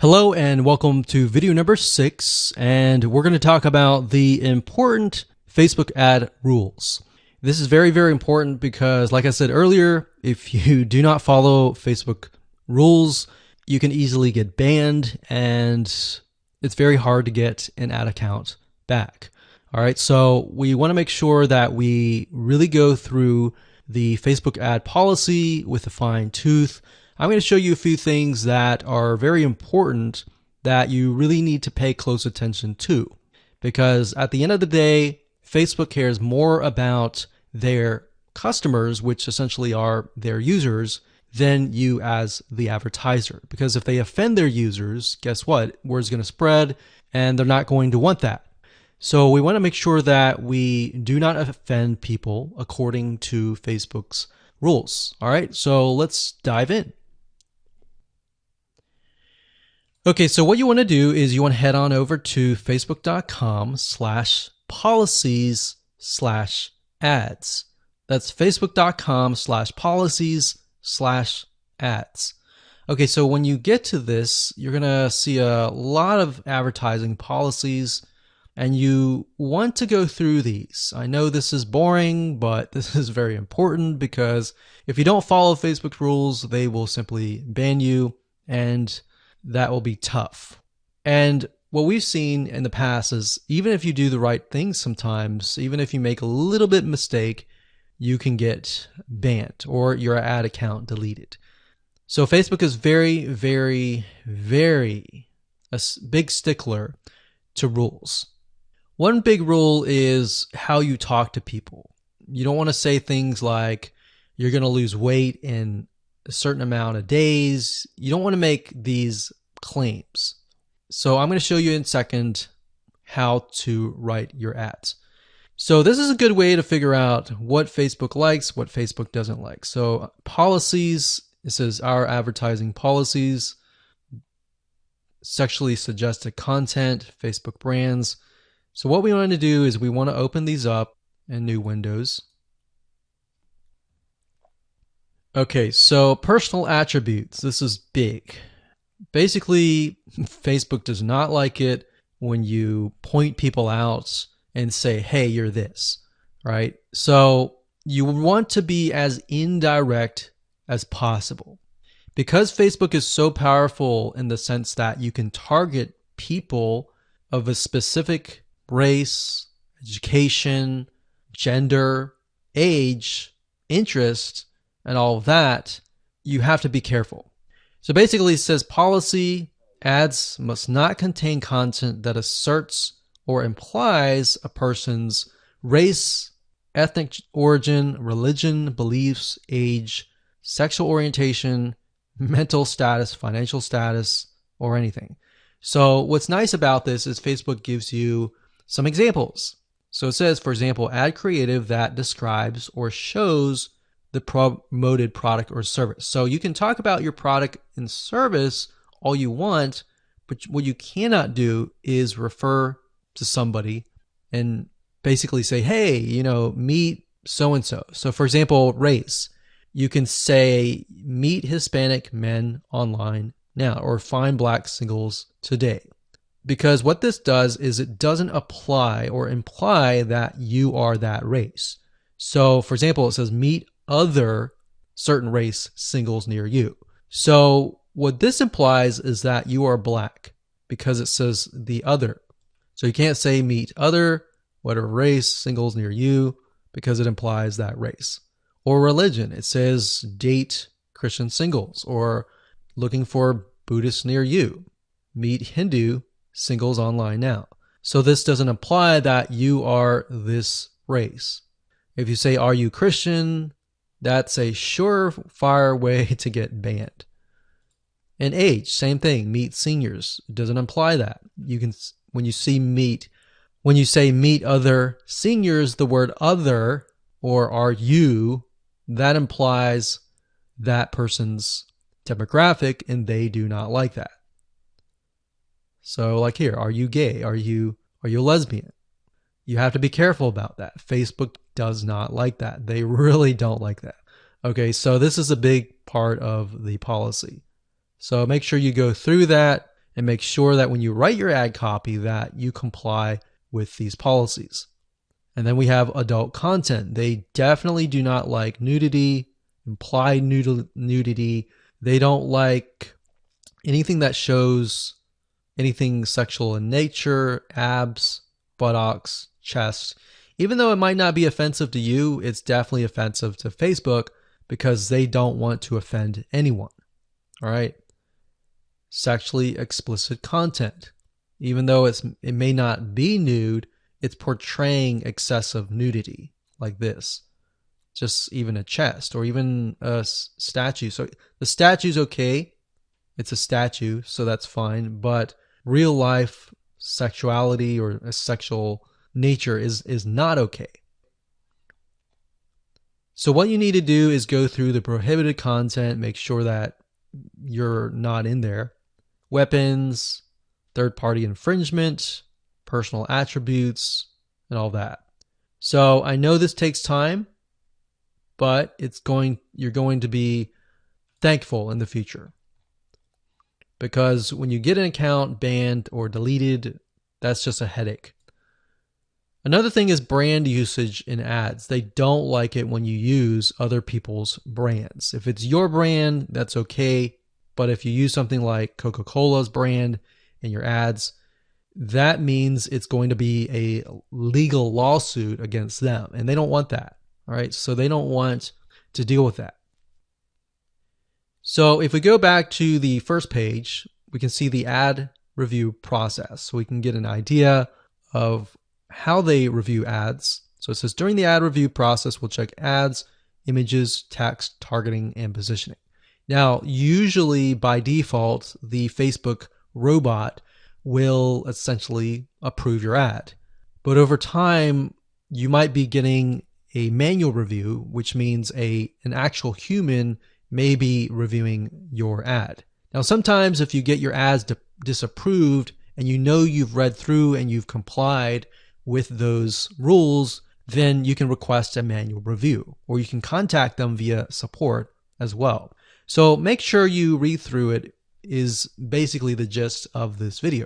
Hello and welcome to video number 6, and we're going to talk about the important Facebook ad rules. This is very, very important because, like I said earlier, if you do not follow Facebook rules, you can easily get banned and it's very hard to get an ad account back. All right, so we want to make sure that we really go through the Facebook ad policy with a fine tooth. I'm going to show you a few things that are very important that you really need to pay close attention to, because at the end of the day, Facebook cares more about their customers, which essentially are their users, than you as the advertiser. Because if they offend their users, guess what? Word's going to spread and they're not going to want that. So we want to make sure that we do not offend people according to Facebook's rules. All right, so let's dive in. Okay, so what you want to do is you want to head on over to facebook.com/policies/ads. That's facebook.com/policies/ads. Okay, so when you get to this, you're going to see a lot of advertising policies, and you want to go through these. I know this is boring, but this is very important because if you don't follow Facebook rules, they will simply ban you, and that will be tough. And what we've seen in the past is even if you do the right thing sometimes, even if you make a little bit mistake, you can get banned or your ad account deleted. So Facebook is very, very, very a big stickler to rules. One big rule is how you talk to people. You don't want to say things like you're going to lose weight in a certain amount of days. You don't want to make these claims. So I'm going to show you in a second how to write your ads. So this is a good way to figure out what Facebook likes, what Facebook doesn't like. So policies, it says our advertising policies, sexually suggested content, Facebook brands. So what we want to do is we want to open these up in new windows. Okay, so personal attributes. This is big. Basically, Facebook does not like it when you point people out and say, hey, you're this, right? So you want to be as indirect as possible. Because Facebook is so powerful in the sense that you can target people of a specific race, education, gender, age, interest, and all of that, you have to be careful. So basically it says policy ads must not contain content that asserts or implies a person's race, ethnic origin, religion, beliefs, age, sexual orientation, mental status, financial status, or anything. So what's nice about this is Facebook gives you some examples. So it says, for example, ad creative that describes or shows the promoted product or service. So you can talk about your product and service all you want, but what you cannot do is refer to somebody and basically say, hey, meet so-and-so. So for example, race, you can say, meet Hispanic men online now, or find black singles today. Because what this does is it doesn't apply or imply that you are that race. So for example, it says meet other certain race singles near you. So what this implies is that you are black because it says the other. So you can't say meet other, whatever race, singles near you, because it implies that race. Or religion, it says date Christian singles, or looking for Buddhists near you. Meet Hindu singles online now. So this doesn't imply that you are this race. If you say, are you Christian? That's a surefire way to get banned. And age, same thing. Meet seniors. It doesn't imply that. You can, when you say meet other seniors, the word other or are you, that implies that person's demographic, and they do not like that. So like here, are you gay? Are you a lesbian? You have to be careful about that. Facebook does not like that. They really don't like that. Okay, so this is a big part of the policy. So make sure you go through that and make sure that when you write your ad copy that you comply with these policies. And then we have adult content. They definitely do not like nudity, implied nudity. They don't like anything that shows anything sexual in nature, abs, buttocks, chest. Even though it might not be offensive to you, it's definitely offensive to Facebook because they don't want to offend anyone. All right. Sexually explicit content. Even though it may not be nude, it's portraying excessive nudity like this. Just even a chest or even a statue. So the statue's okay. It's a statue, so that's fine. But real life sexuality or a sexual nature is not okay. So what you need to do is go through the prohibited content, make sure that you're not in there. Weapons, third-party infringement, personal attributes, and all that. So I know this takes time, but you're going to be thankful in the future. Because when you get an account banned or deleted, that's just a headache. Another thing is brand usage in ads. They don't like it when you use other people's brands. If it's your brand, that's okay. But if you use something like Coca-Cola's brand in your ads, that means it's going to be a legal lawsuit against them. And they don't want that. All right. So they don't want to deal with that. So if we go back to the first page, we can see the ad review process. So we can get an idea of how they review ads. So it says during the ad review process, we'll check ads, images, text, targeting, and positioning. Now, usually by default, the Facebook robot will essentially approve your ad. But over time, you might be getting a manual review, which means an actual human may be reviewing your ad. Now, sometimes if you get your ads disapproved and you know you've read through and you've complied with those rules, then you can request a manual review, or you can contact them via support as well. So make sure you read through it is basically the gist of this video.